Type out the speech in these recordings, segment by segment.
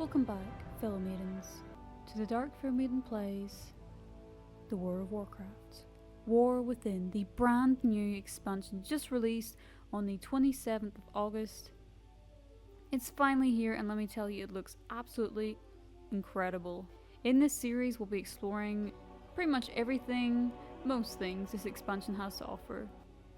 Welcome back, fellow maidens, to the Dark Fair Maiden Plays the World of Warcraft. War Within, the brand new expansion just released on the 27th of August. It's finally here, and let me tell you, it looks absolutely incredible. In this series, we'll be exploring pretty much everything, most things this expansion has to offer.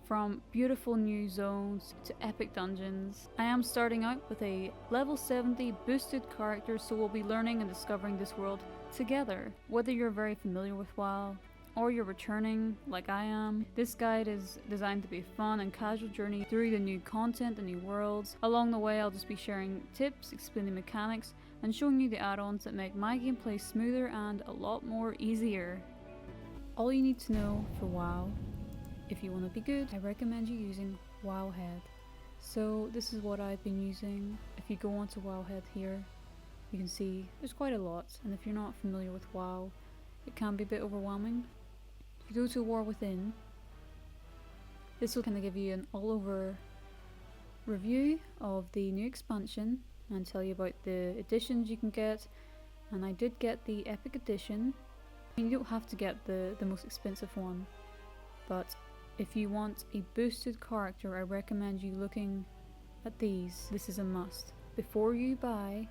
From beautiful new zones to epic dungeons. I am starting out with a level 70 boosted character, so we'll be learning and discovering this world together. Whether you're very familiar with WoW, or you're returning like I am, this guide is designed to be a fun and casual journey through the new content and new worlds. Along the way, I'll just be sharing tips, explaining mechanics, and showing you the add-ons that make my gameplay smoother and a lot more easier. All you need to know for WoW, if you want to be good, I recommend you using Wowhead. So this is what I've been using. If you go onto Wowhead here, you can see there's quite a lot, and if you're not familiar with WoW, it can be a bit overwhelming. If you go to War Within, this will kind of give you an all-over review of the new expansion and tell you about the additions you can get. And I did get the epic edition. You don't have to get the most expensive one, but if you want a boosted character, I recommend you looking at these. This is a must. Before you buy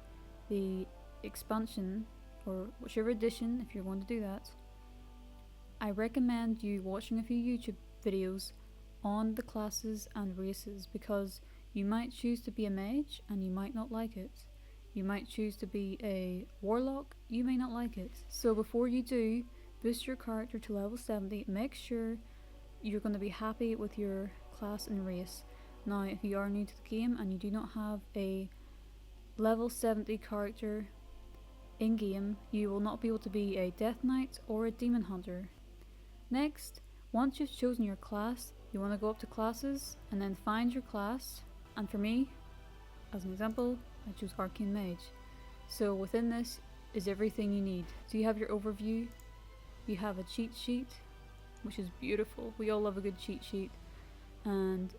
the expansion, or whichever edition, if you're going to do that, I recommend you watching a few YouTube videos on the classes and races, because you might choose to be a mage and you might not like it. You might choose to be a warlock, you may not like it. So before you do boost your character to level 70, make sure you're going to be happy with your class and race. Now, if you are new to the game and you do not have a level 70 character in game, you will not be able to be a Death Knight or a Demon Hunter. Next, once you've chosen your class, you want to go up to classes and then find your class. And for me, as an example, I choose Arcane Mage. So within this is everything you need. So you have your overview, you have a cheat sheet, which is beautiful. We all love a good cheat sheet. And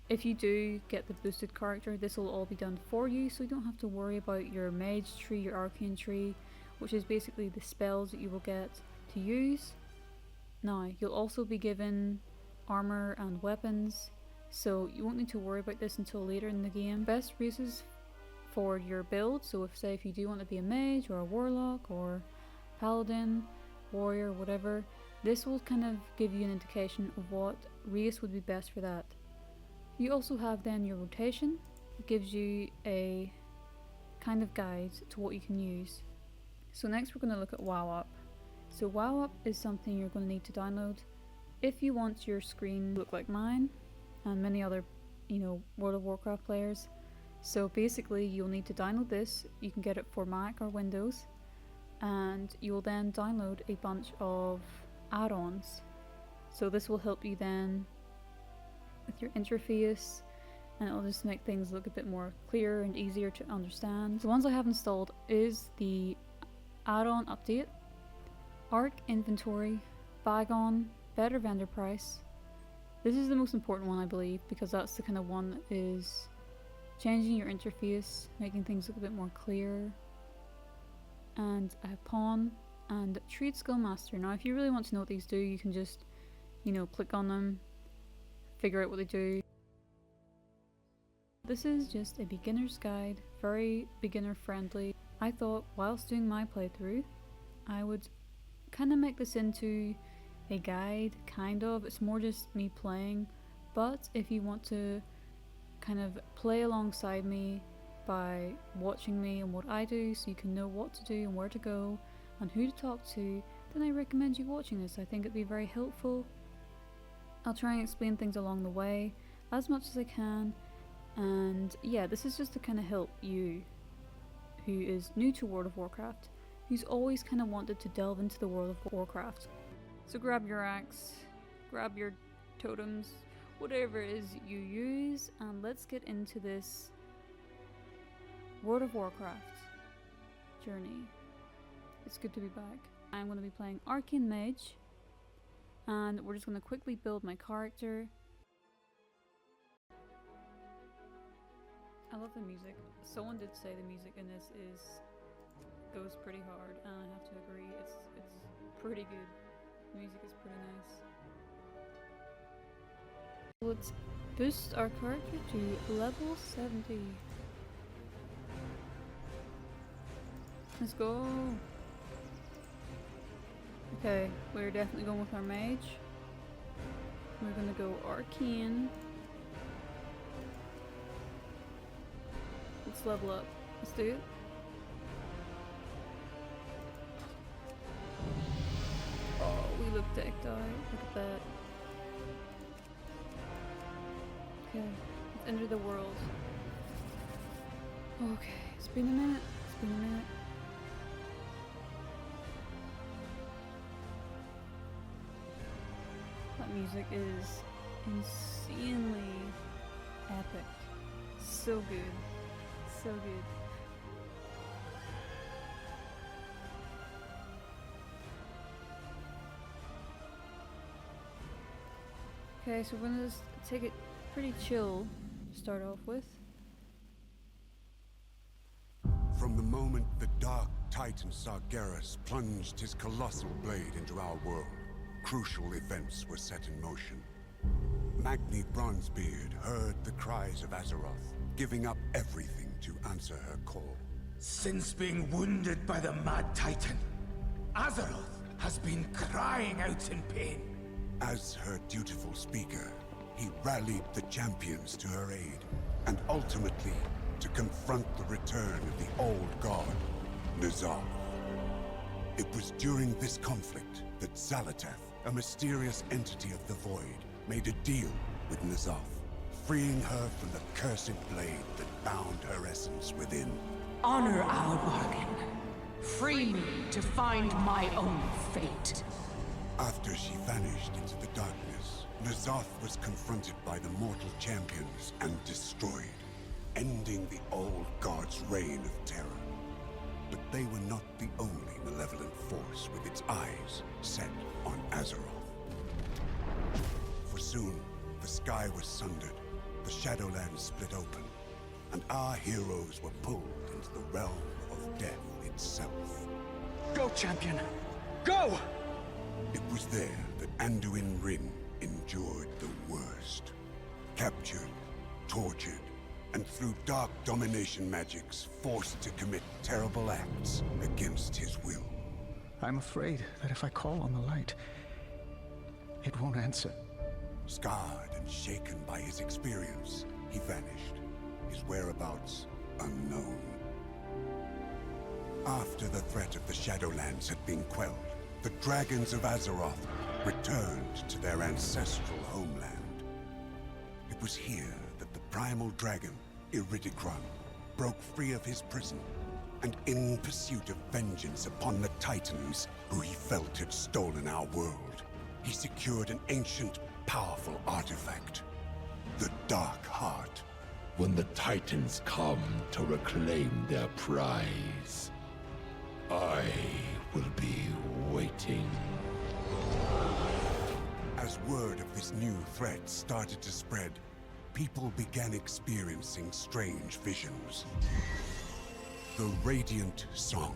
if you do get the boosted character, this will all be done for you, so you don't have to worry about your mage tree, your arcane tree, which is basically the spells that you will get to use. Now, you'll also be given armor and weapons, so you won't need to worry about this until later in the game. Best races for your build, so if you do want to be a mage or a warlock or paladin, warrior, whatever, this will kind of give you an indication of what race would be best for that. You also have then your rotation. It gives you a kind of guide to what you can use. So next we're going to look at WoW Up. So WoW Up is something you're going to need to download if you want your screen to look like mine and many other, World of Warcraft players. So basically you'll need to download this. You can get it for Mac or Windows, and you will then download a bunch of add-ons. So this will help you then with your interface, and it'll just make things look a bit more clear and easier to understand. The ones I have installed is the add-on update, Arc Inventory, Bag-on, Better Vendor Price. This is the most important one, I believe, because that's the kind of one that is changing your interface, making things look a bit more clear. And I have Pawn and Trade Skill Master. Now, if you really want to know what these do, you can just, click on them, figure out what they do. This is just a beginner's guide, very beginner friendly. I thought whilst doing my playthrough, I would kind of make this into a guide, It's more just me playing, but if you want to kind of play alongside me by watching me and what I do, so you can know what to do and where to go and who to talk to, then I recommend you watching this. I think it'd be very helpful. I'll try and explain things along the way as much as I can, and yeah, this is just to kind of help you who is new to World of Warcraft, who's always kind of wanted to delve into the World of Warcraft. So grab your axe, grab your totems, whatever it is you use, and let's get into this World of Warcraft journey. It's good to be back. I'm going to be playing Arcane Mage, and we're just going to quickly build my character. I love the music. Someone did say the music in this goes pretty hard, and I have to agree. It's pretty good. The music is pretty nice. Let's boost our character to level 70. Let's go. Okay, we're definitely going with our mage. We're gonna go arcane. Let's level up. Let's do it. Oh, we look decked out. Look at that. Okay, let's enter the world. Okay, it's been a minute. It's been a minute. That music is insanely epic. So good. So good. Okay, so we're gonna just take it pretty chill to start off with. From the moment the dark titan Sargeras plunged his colossal blade into our world, crucial events were set in motion. Magni Bronzebeard heard the cries of Azeroth, giving up everything to answer her call. Since being wounded by the Mad Titan, Azeroth has been crying out in pain. As her dutiful speaker, he rallied the champions to her aid, and ultimately to confront the return of the old god, N'Zoth. It was during this conflict that xal'atath, a mysterious entity of the void, made a deal with N'Zoth, freeing her from the cursed blade that bound her essence within. Honor our bargain. Free me to find my own fate. After she vanished into the darkness, N'Zoth was confronted by the mortal champions and destroyed, ending the old god's reign of terror. But they were not the only malevolent force with its eyes set on Azeroth. For soon, the sky was sundered, the Shadowlands split open, and our heroes were pulled into the realm of death itself. Go, champion! Go! It was there that Anduin Wrynn endured the worst. Captured, tortured, and through dark domination magics, forced to commit terrible acts against his will. I'm afraid that if I call on the light, it won't answer. Scarred and shaken by his experience, he vanished, his whereabouts unknown. After the threat of the Shadowlands had been quelled, the dragons of Azeroth returned to their ancestral homeland. It was here that the primal dragon, Iridikron, broke free of his prison, and in pursuit of vengeance upon the Titans who he felt had stolen our world, he secured an ancient, powerful artifact, the Dark Heart. When the Titans come to reclaim their prize, I will be waiting. As word of this new threat started to spread, people began experiencing strange visions. The Radiant Song.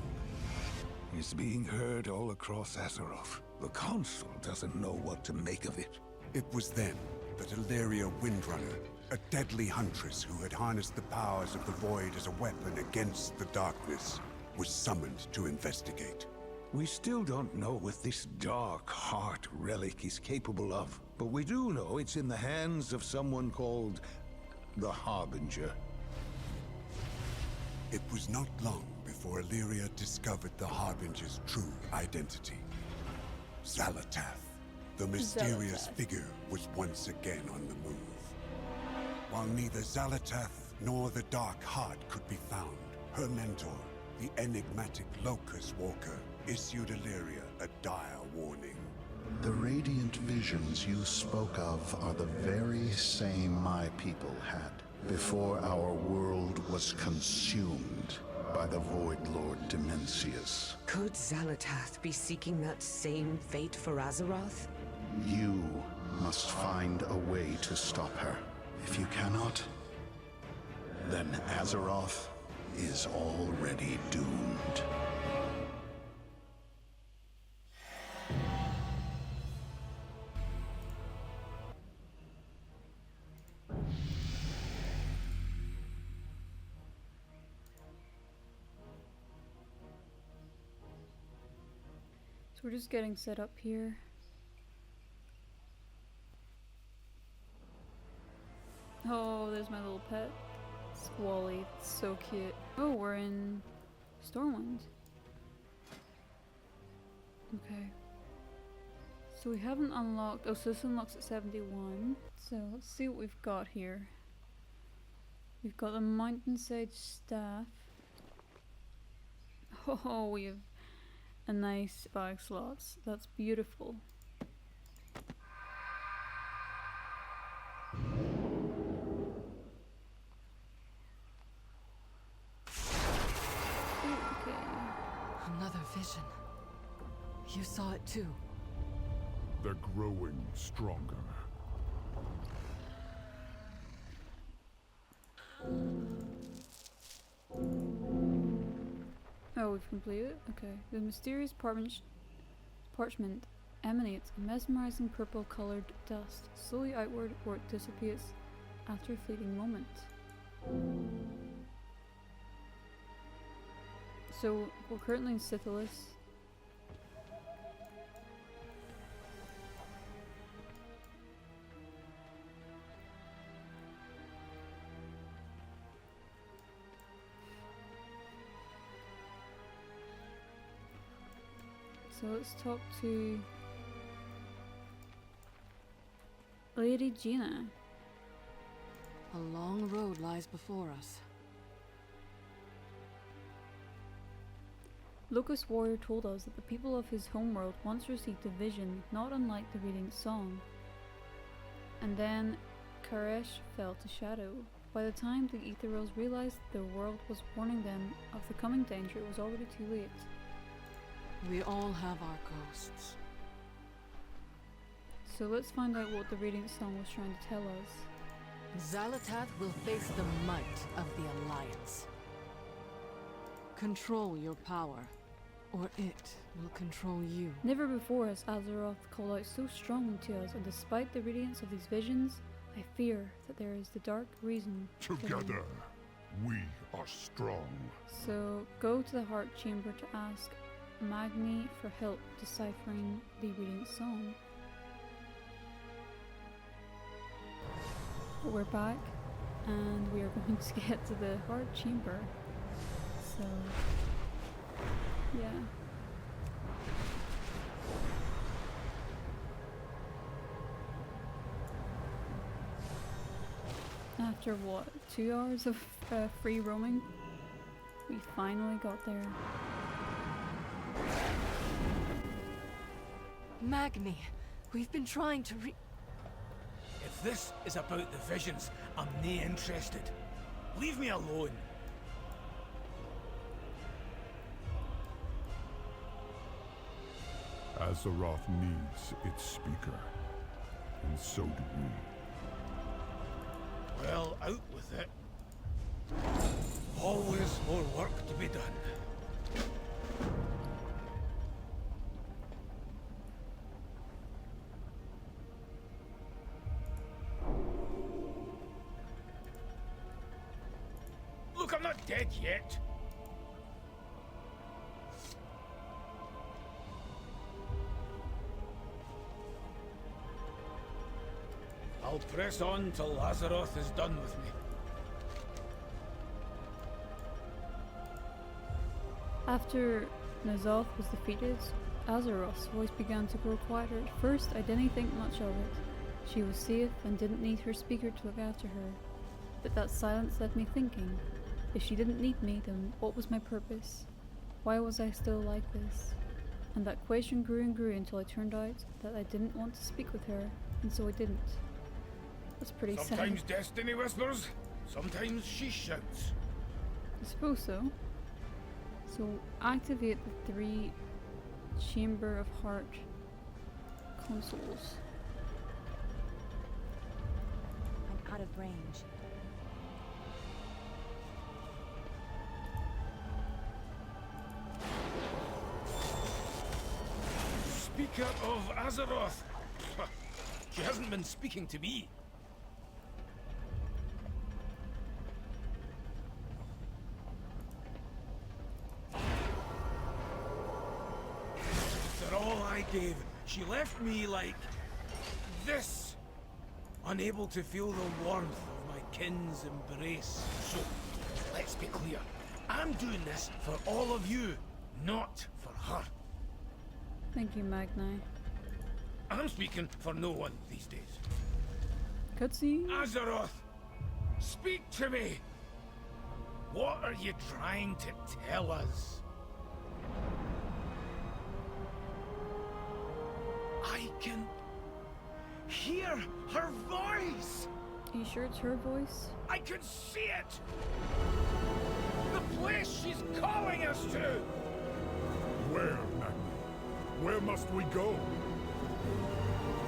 It's being heard all across Azeroth. The Council doesn't know what to make of it. It was then that Illyria Windrunner, a deadly huntress who had harnessed the powers of the Void as a weapon against the darkness, was summoned to investigate. We still don't know what this Dark Heart relic is capable of, but we do know it's in the hands of someone called the Harbinger. It was not long before Illyria discovered the Harbinger's true identity. xal'atath, the mysterious figure, was once again on the move. While neither xal'atath nor the Dark Heart could be found, her mentor, the enigmatic Locust Walker, issued Illyria a dire warning. The radiant visions you spoke of are the very same my people had before our world was consumed by the Void Lord Dimensius. Could xal'atath be seeking that same fate for Azeroth? You must find a way to stop her. If you cannot, then Azeroth is already doomed. So we're just getting set up here. Oh, there's my little pet. Squally, it's so cute. Oh, we're in Stormwind. Okay. So we haven't unlocked, oh, so this unlocks at 71. So let's see what we've got here. We've got the Mountainside Staff. Oh, we have a nice 5 slots. That's beautiful. Another vision. You saw it too. They're growing stronger. Oh, we've completed it? Okay. The mysterious parchment emanates a mesmerizing purple-colored dust, slowly outward where it dissipates after a fleeting moment. So, we're currently in Syphilis. So let's talk to Lady Gina. A long road lies before us. Locust Warrior told us that the people of his homeworld once received a vision not unlike the Radiant Song. And then Karesh fell to shadow. By the time the Ethereals realized their world was warning them of the coming danger, it was already too late. We all have our ghosts. So let's find out what the Radiant Song was trying to tell us. Xal'atath will face the might of the Alliance. Control your power, or it will control you. Never before has Azeroth called out so strongly to us, and despite the radiance of these visions, I fear that there is the dark reason. Together, we are strong. So go to the Heart Chamber to ask Magni for help deciphering the Radiant Song. But we're back, and we are going to get to the Heart Chamber. So, yeah. After what, 2 hours of free roaming, we finally got there. Magni, we've been trying to If this is about the visions, I'm nae interested. Leave me alone. Azeroth needs its speaker, and so do we. Well, out with it. Always more work to be done. Look, I'm not dead yet. I'll press on till Azeroth is done with me. After N'Zoth was defeated, Azeroth's voice began to grow quieter. At first, I didn't think much of it. She was safe and didn't need her speaker to look after her. But that silence left me thinking, if she didn't need me, then what was my purpose? Why was I still like this? And that question grew and grew until it turned out that I didn't want to speak with her, and so I didn't. That's pretty Sometimes sad. destiny whispers, sometimes she shouts. I suppose so. So activate the 3 Chamber of Heart consoles. I'm out of range. Speaker of Azeroth. She hasn't been speaking to me. After all I gave, she left me like this. Unable to feel the warmth of my kin's embrace. So, let's be clear. I'm doing this for all of you, not for her. Thank you, Magni. I'm speaking for no one these days. Cutscene? Azeroth, speak to me! What are you trying to tell us? I can hear her voice! Are you sure it's her voice? I can see it! The place she's calling us to! Where, Magni? Where must we go?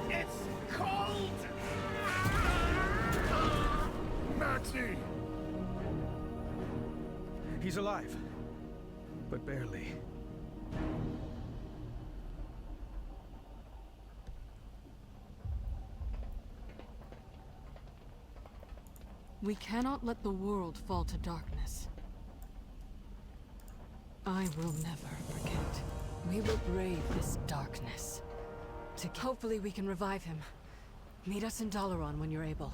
It's called... Maxie! He's alive, but barely. We cannot let the world fall to darkness. I will never forget. We will brave this darkness. Hopefully we can revive him. Meet us in Dalaran when you're able.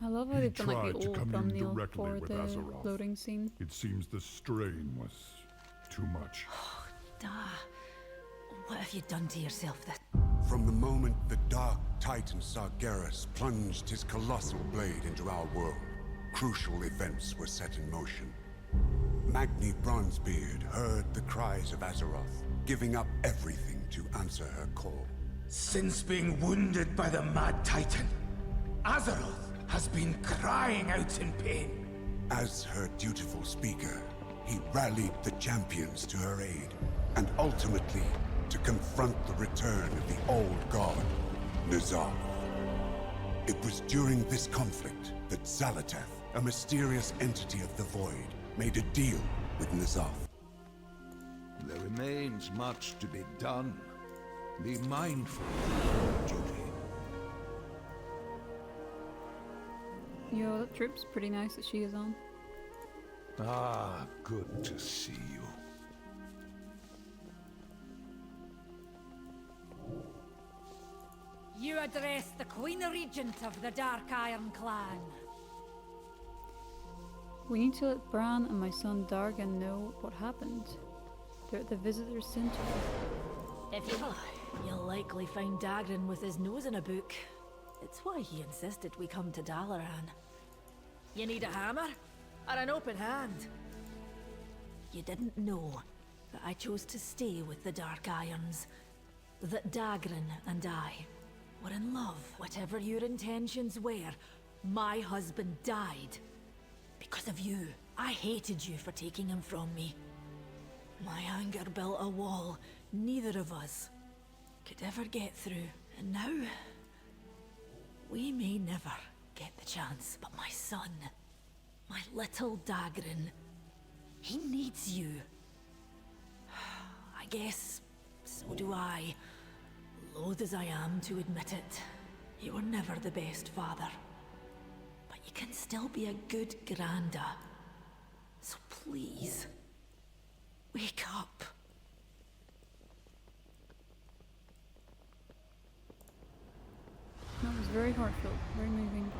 I love how He they've done like tried the to old come in thumbnail directly for with the Azeroth. loading scene. It seems the strain was too much. Da, what have you done to yourself that... From the moment the Dark Titan Sargeras plunged his colossal blade into our world, crucial events were set in motion. Magni Bronzebeard heard the cries of Azeroth, giving up everything to answer her call. Since being wounded by the Mad Titan, Azeroth has been crying out in pain. As her dutiful speaker, he rallied the champions to her aid, and ultimately to confront the return of the old god, N'Zoth. It was during this conflict that xal'atath, a mysterious entity of the void, made a deal with N'Zoth. There remains much to be done. Be mindful of your duty. Yo, that trip's pretty nice that she is on. Ah, good to see you. You address the Queen Regent of the Dark Iron Clan. We need to let Brann and my son Dargan know what happened. They're at the Visitor Center. If you'll likely find Dagran with his nose in a book. It's why he insisted we come to Dalaran. You need a hammer? Or an open hand? You didn't know that I chose to stay with the Dark Irons. That Dagran and I were in love. Whatever your intentions were, my husband died. Because of you. I hated you for taking him from me. My anger built a wall neither of us could ever get through. And now, we may never get the chance, but my son, my little Dagran, he needs you. I guess, so do I. Loath as I am to admit it, you were never the best father. But you can still be a good granda. So please, wake up. That was very heartfelt, very moving.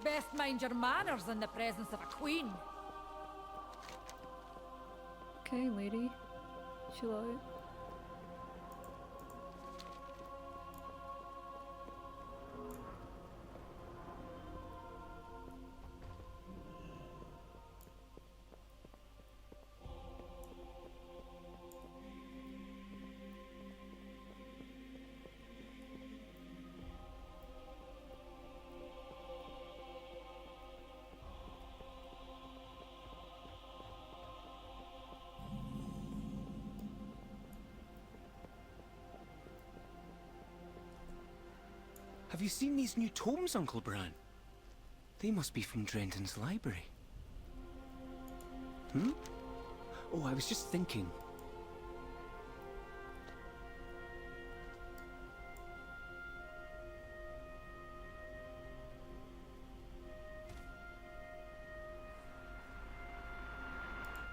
Best mind your manners in the presence of a queen. Okay, lady. Chill out. Have you seen these new tomes, Uncle Brann? They must be from Drenton's library. Hmm? Oh, I was just thinking.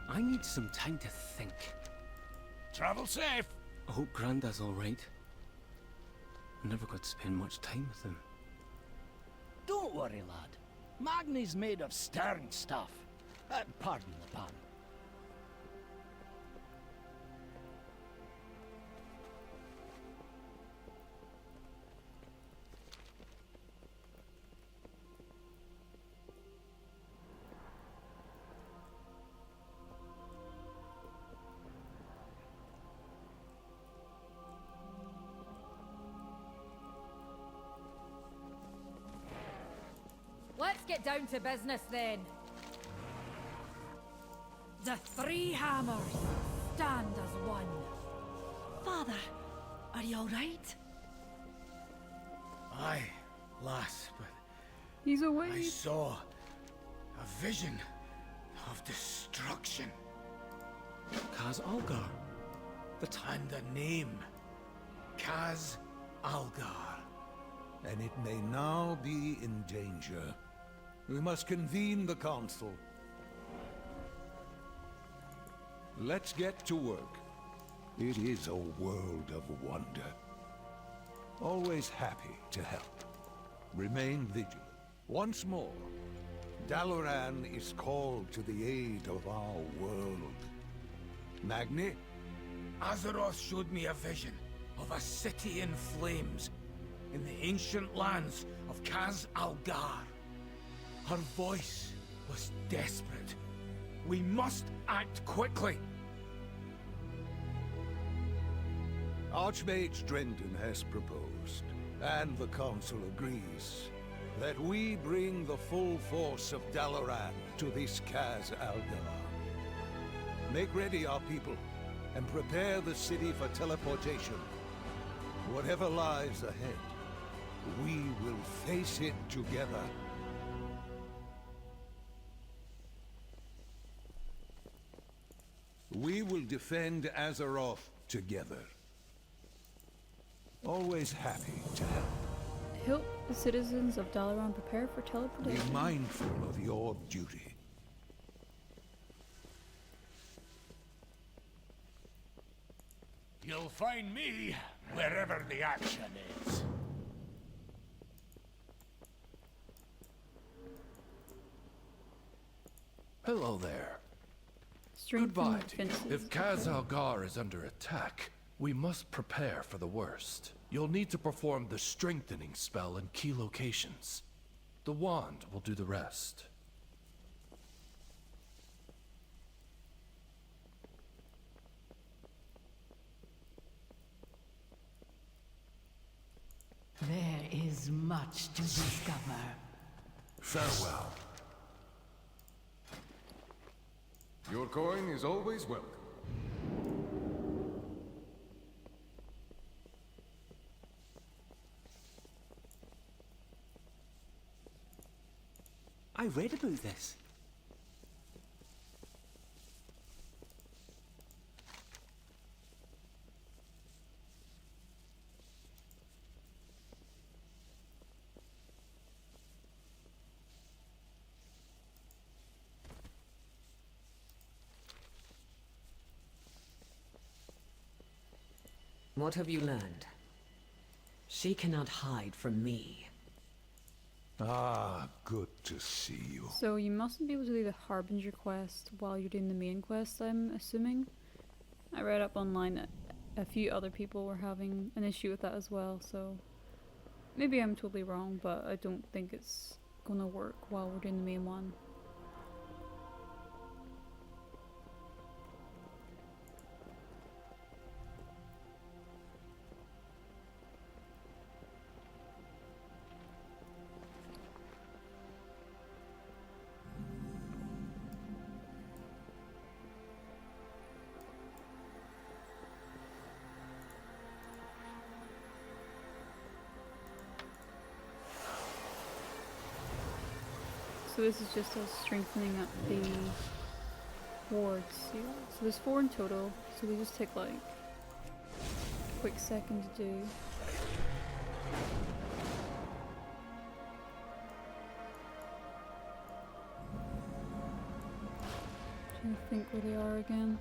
I need some time to think. Travel safe. I hope Grandad's all right. I never got to spend much time with him. Don't worry, lad. Magni's made of stern stuff. Pardon the pun. Let's get down to business then. The three hammers stand as one. Father, are you all right? Aye, lass, but He's away. I saw a vision of destruction. Khaz Algar. And the name. Khaz Algar. And it may now be in danger. We must convene the council. Let's get to work. It is a world of wonder. Always happy to help. Remain vigilant. Once more, Dalaran is called to the aid of our world. Magni? Azeroth showed me a vision of a city in flames in the ancient lands of Khaz Algar. Her voice was desperate. We must act quickly. Archmage Drendon has proposed, and the council agrees, that we bring the full force of Dalaran to this Khaz Algar. Make ready, our people, and prepare the city for teleportation. Whatever lies ahead, we will face it together. We will defend Azeroth together. Always happy to help. Help the citizens of Dalaran prepare for teleportation. Be mindful of your duty. You'll find me wherever the action is. Hello there. Strengthen Goodbye to you. defenses. If Khaz Algar is under attack, we must prepare for the worst. You'll need to perform the strengthening spell in key locations. The wand will do the rest. There is much to discover. Farewell. Your coin is always welcome. I read about this. What have you learned? She cannot hide from me. Ah, good to see you. So you mustn't be able to do the Harbinger quest while you're doing the main quest, I'm assuming. I read up online that a few other people were having an issue with that as well, so maybe I'm totally wrong, but I don't think it's gonna work while we're doing the main one. So this is just us strengthening up the wards here. So there's 4 in total, so we just take like a quick second to do. Trying to think where they are again.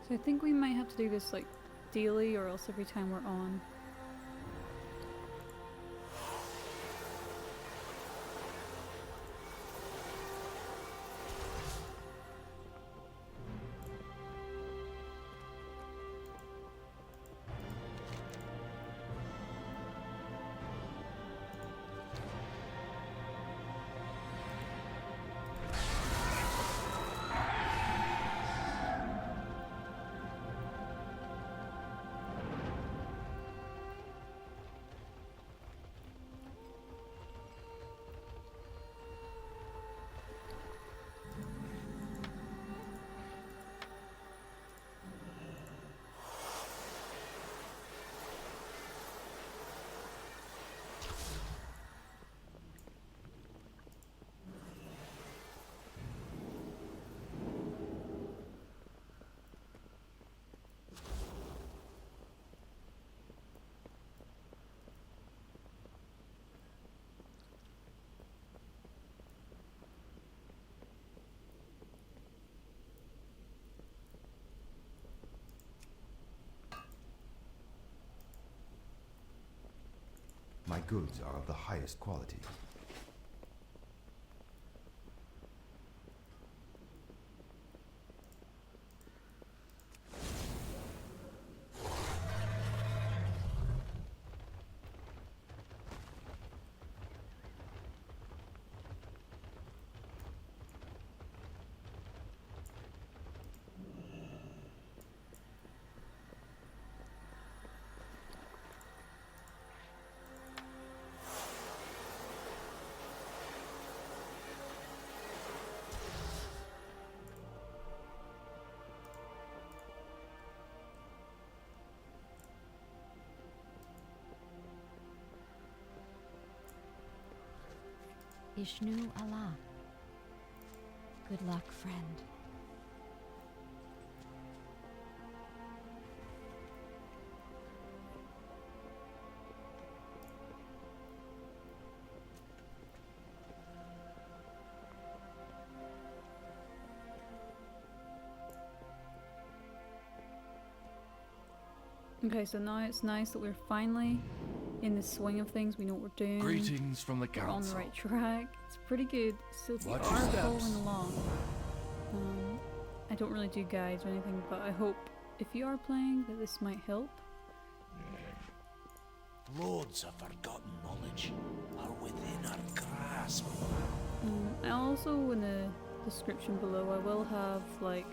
So I think we might have to do this like daily or else every time we're on. My goods are of the highest quality. Ishnu Allah. Good luck, friend. Okay, so now it's nice that we're finally in the swing of things. We know what we're doing. Greetings from the We're on the council. right track. It's pretty good. Still we Watch are your steps. following along. I don't really do guides or anything, but I hope if you are playing that this might help. Loads of forgotten knowledge are within our grasp. I also, in the description below, I will have like